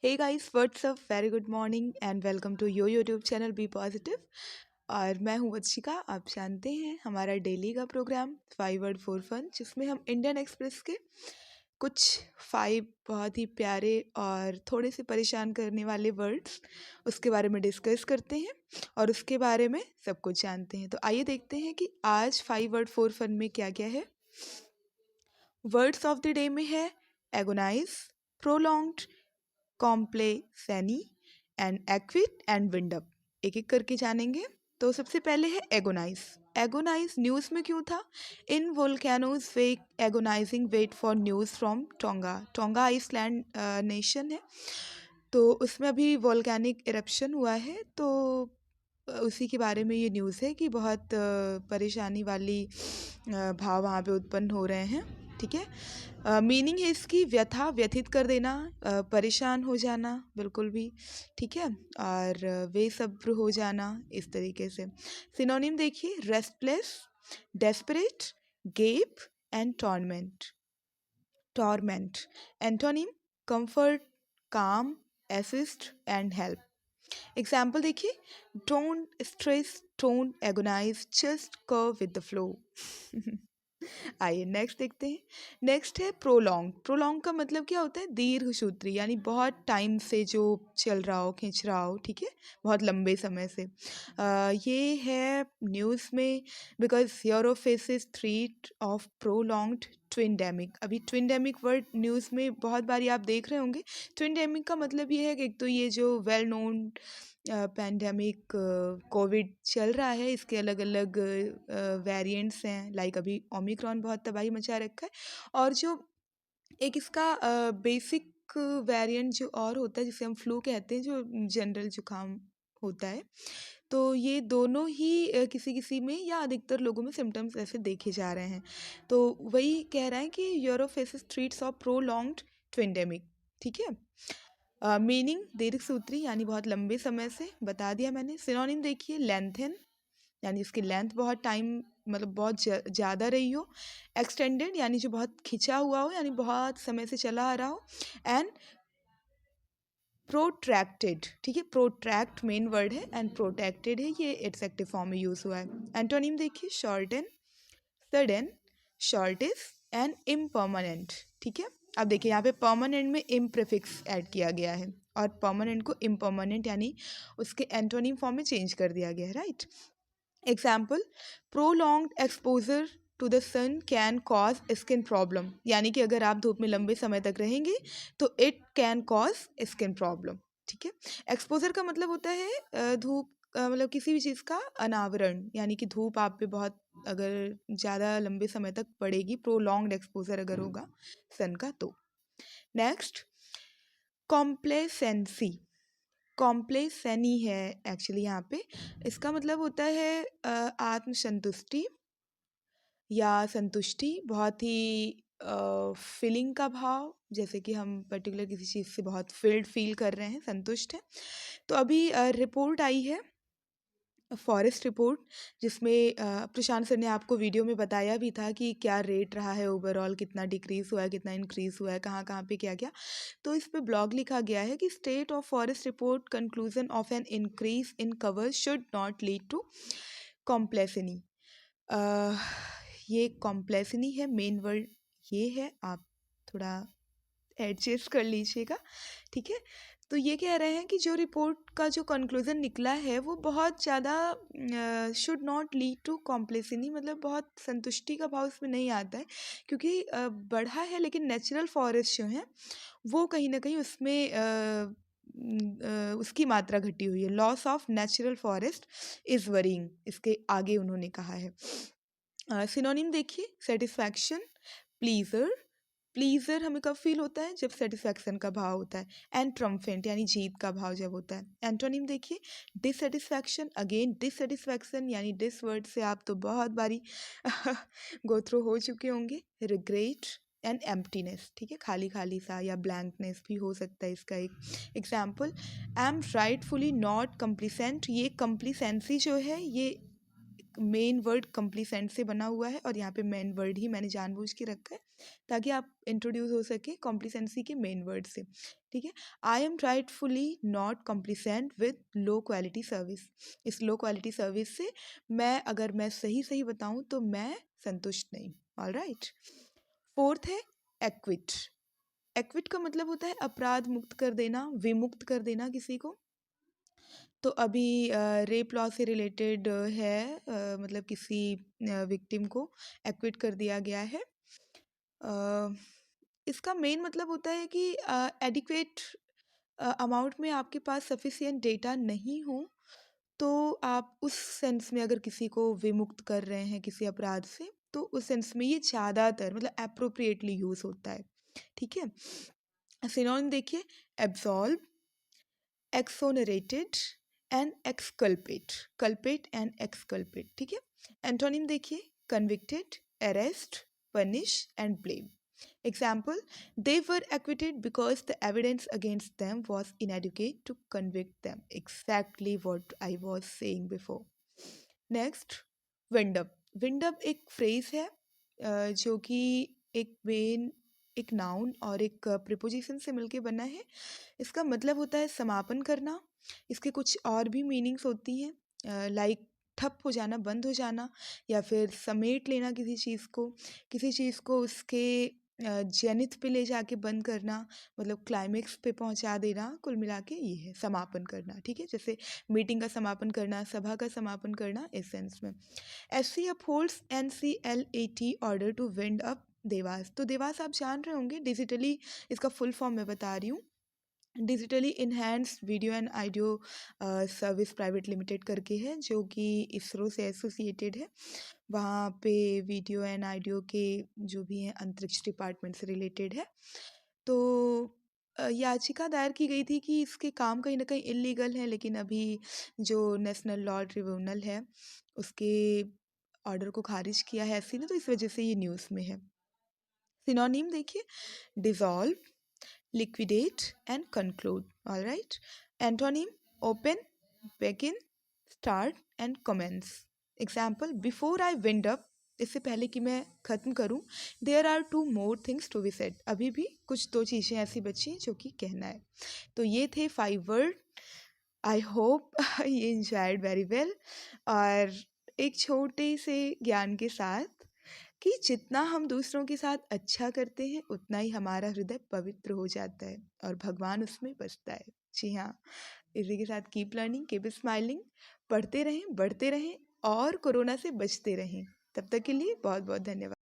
Hey guys what's up very good morning and welcome to your YouTube channel be positive. और मैं हूं वंशिका। आप जानते हैं हमारा डेली का प्रोग्राम 5 वर्ड 4 फन, जिसमें हम इंडियन एक्सप्रेस के कुछ 5 बहुत ही प्यारे और थोड़े से परेशान करने वाले वर्ड्स उसके बारे में डिस्कस करते हैं और उसके बारे में सब कुछ जानते हैं। तो आइए देखते हैं कि आज 5 वर्ड 4 फन में क्या क्या है। वर्ड्स ऑफ द डे में है agonise, prolonged, कॉम्प्लेक्सनी and equity and windup. एक एक करके जानेंगे। तो सबसे पहले है एगोनाइज। एगोनाइज न्यूज़ में क्यों था? In volcano's wake agonizing wait for news from Tonga. Tonga island nation है, तो उसमें अभी वोल्केनिक इरप्शन हुआ है। तो उसी के बारे में ये न्यूज़ है कि बहुत परेशानी वाली भाव वहाँ पे उत्पन्न हो रहे हैं। ठीक है। मीनिंग है इसकी व्यथा, व्यथित कर देना, परेशान हो जाना, बिल्कुल भी। ठीक है। और बेसब्र हो जाना, इस तरीके से। सिनोनिम देखिए, restless, desperate, gape and torment. Torment antonym, comfort, calm, assist and help. Example देखिए, don't stress, don't agonize, just go with the flow. आइए नेक्स्ट देखते हैं। नेक्स्ट है प्रोलॉन्ग। प्रोलॉन्ग का मतलब क्या होता है? दीर्घ सूत्री, यानी बहुत टाइम से जो चल रहा हो, खींच रहा हो। ठीक है, बहुत लंबे समय से। ये है न्यूज़ में, because Europe faces threat of prolonged twindemic. अभी ट्विंडेमिक वर्ड न्यूज़ में बहुत बारी आप देख रहे होंगे। ट्विंडेमिक का मतलब ये है कि एक तो ये जो वेल नोन पैंडेमिक कोविड चल रहा है, इसके अलग अलग वेरिएंट्स हैं। लाइक अभी ओमिक्रॉन बहुत तबाही मचा रखा है, और जो एक इसका बेसिक वेरिएंट जो और होता है, जिसे हम फ्लू कहते हैं, जो जनरल जुकाम होता है। तो ये दोनों ही किसी किसी में या अधिकतर लोगों में सिम्टम्स ऐसे देखे जा रहे हैं। तो वही कह रहा है कि Europe faces threats of prolonged twindemic. ठीक है। मीनिंग दीर्घ सूत्री, यानी बहुत लंबे समय से, बता दिया मैंने। सिनोनिम देखिए, लेंथन, यानी इसकी लेंथ बहुत टाइम, मतलब बहुत ज़्यादा रही हो। एक्सटेंडेड, यानी जो बहुत खिंचा हुआ हो, यानी बहुत समय से चला आ रहा हो। And protracted. ठीक है, प्रोट्रैक्ट मेन वर्ड है एंड प्रोटेक्टेड है, ये इट्स एक्टिव फॉर्म में यूज़ हुआ है। एंटोनिम देखिए, shorten, sudden, shortage and impermanent. ठीक है। अब देखिए यहाँ पे परमानेंट में इम प्रीफिक्स ऐड किया गया है और परमानेंट को इम्पर्मानेंट यानी उसके एंटोनिम फॉर्म में चेंज कर दिया गया है। Right. Example, prolonged exposure to the sun can cause skin problem, यानी कि अगर आप धूप में लंबे समय तक रहेंगे तो it can cause skin problem. ठीक है। एक्सपोजर का मतलब होता है धूप, मतलब किसी भी चीज़ का अनावरण, यानी कि धूप आप पे बहुत अगर ज़्यादा लंबे समय तक पड़ेगी, प्रोलॉन्ग्ड एक्सपोजर अगर होगा सन का तो। Next, complacency. कॉम्प्लेसेनी है एक्चुअली यहाँ पे। इसका मतलब होता है आत्मसंतुष्टि या संतुष्टि, बहुत ही फीलिंग का भाव, जैसे कि हम पर्टिकुलर किसी चीज़ से बहुत फिल्ड फील कर रहे हैं, संतुष्ट हैं। तो अभी रिपोर्ट आई है, फॉरेस्ट रिपोर्ट, जिसमें प्रशांत सर ने आपको वीडियो में बताया भी था कि क्या रेट रहा है ओवरऑल, कितना डिक्रीज़ हुआ है, कितना इंक्रीज़ हुआ है, कहाँ कहाँ पे क्या क्या। तो इस पे ब्लॉग लिखा गया है कि state of forest report conclusion of an increase in cover should not lead to complacency. ये कॉम्प्लेसिनी है, मेन वर्ड ये है, आप थोड़ा एडजस्ट कर लीजिएगा। ठीक है। तो ये कह रहे हैं कि जो रिपोर्ट का जो कंक्लूज़न निकला है वो बहुत ज़्यादा शुड नॉट लीड टू कॉम्प्लेसिनी, मतलब बहुत संतुष्टि का भाव इसमें नहीं आता है, क्योंकि बढ़ा है लेकिन नेचुरल फॉरेस्ट जो हैं वो कहीं ना कहीं उसमें उसकी मात्रा घटी हुई है। Loss of natural forest is worrying, इसके आगे उन्होंने कहा है। सिनोनिम देखिए, सेटिस्फैक्शन, प्लीज़र। प्लीज़र हमें कब फील होता है? जब सेटिस्फैक्शन का भाव होता है। एंड ट्रम्फेंट, यानी जीत का भाव जब होता है। एंटोनिम देखिए, डिससेटिस्फैक्शन। अगेन डिससेटिस्फैक्शन, यानी डिस वर्ड से आप तो बहुत बारी गो थ्रू हो चुके होंगे। Regret and emptiness. ठीक है, खाली खाली सा या ब्लैंकनेस भी हो सकता है इसका एक example. I am rightfully not complacent. ये कम्प्लीसेंसी जो है ये मेन वर्ड कम्प्लीसेंट से बना हुआ है और यहाँ पे मेन वर्ड ही मैंने जानबूझ के रखा है ताकि आप इंट्रोड्यूस हो सके कॉम्प्लीसेंसी के मेन वर्ड से। ठीक है, I am rightfully not complacent with low quality service. इस लो क्वालिटी सर्विस से अगर मैं सही सही बताऊँ तो मैं संतुष्ट नहीं। All right. फोर्थ है एक्विट। एक्विट का मतलब होता है अपराध मुक्त कर देना, विमुक्त कर देना किसी को। तो अभी रेप लॉ से रिलेटेड है, मतलब किसी विक्टिम को एक्विट कर दिया गया है। इसका मेन मतलब होता है कि एडिक्वेट अमाउंट में आपके पास सफिशिएंट डेटा नहीं हो तो आप उस सेंस में अगर किसी को विमुक्त कर रहे हैं किसी अपराध से तो उस सेंस में ये ज़्यादातर मतलब अप्रोप्रिएटली यूज़ होता है। ठीक है, सिनोनिम देखिए, absolve, exonerated and exculpate, culpate and exculpate. ठीक है, एंटोनिम देखिए, convicted, arrest, punish and blame. Example, they were acquitted because the evidence against them was inadequate to convict them. Exactly what I was saying before. Next, wind up. Wind up एक phrase है जो कि एक noun और एक preposition से मिलके बना है। इसका मतलब होता है समापन करना। इसके कुछ और भी मीनिंग्स होती हैं, लाइक ठप हो जाना, बंद हो जाना, या फिर समेट लेना किसी चीज़ को उसके जेनिथ पे ले जाके बंद करना, मतलब क्लाइमेक्स पे पहुंचा देना। कुल मिला के ये है समापन करना। ठीक है, जैसे मीटिंग का समापन करना, सभा का समापन करना, इस सेंस में। SC upholds NCLAT order to wind up Devas. तो देवास आप जान रहे होंगे, डिजिटली इसका फुल फॉर्म मैं बता रही हूँ, digitally enhanced video and audio service private limited करके है जो कि इसरो से एसोसिएटेड है। वहाँ पे वीडियो एंड ऑडियो के जो भी हैं अंतरिक्ष डिपार्टमेंट से रिलेटेड है। तो याचिका दायर की गई थी कि इसके काम कहीं ना कहीं इलीगल है, लेकिन अभी जो नेशनल लॉ ट्रिब्यूनल है उसके ऑर्डर को खारिज किया है एससी ने, तो इस वजह से ये न्यूज़ में है। सिनोनिम देखिए, dissolve, liquidate and conclude. All right. Antonym, open, begin, start and commence. Example, before I wind up, इससे पहले कि मैं ख़त्म करूं, there are two more things to be said. अभी भी कुछ दो चीज़ें ऐसी बची हैं जो कि कहना है। तो ये थे 5 वर्ड। आई होप ये इंजॉयड वेरी वेल। और एक छोटे से ज्ञान के साथ कि जितना हम दूसरों के साथ अच्छा करते हैं उतना ही हमारा हृदय पवित्र हो जाता है और भगवान उसमें बसता है। जी हाँ, इसी के साथ कीप लर्निंग, कीप स्माइलिंग, पढ़ते रहें, बढ़ते रहें और कोरोना से बचते रहें। तब तक के लिए बहुत बहुत धन्यवाद।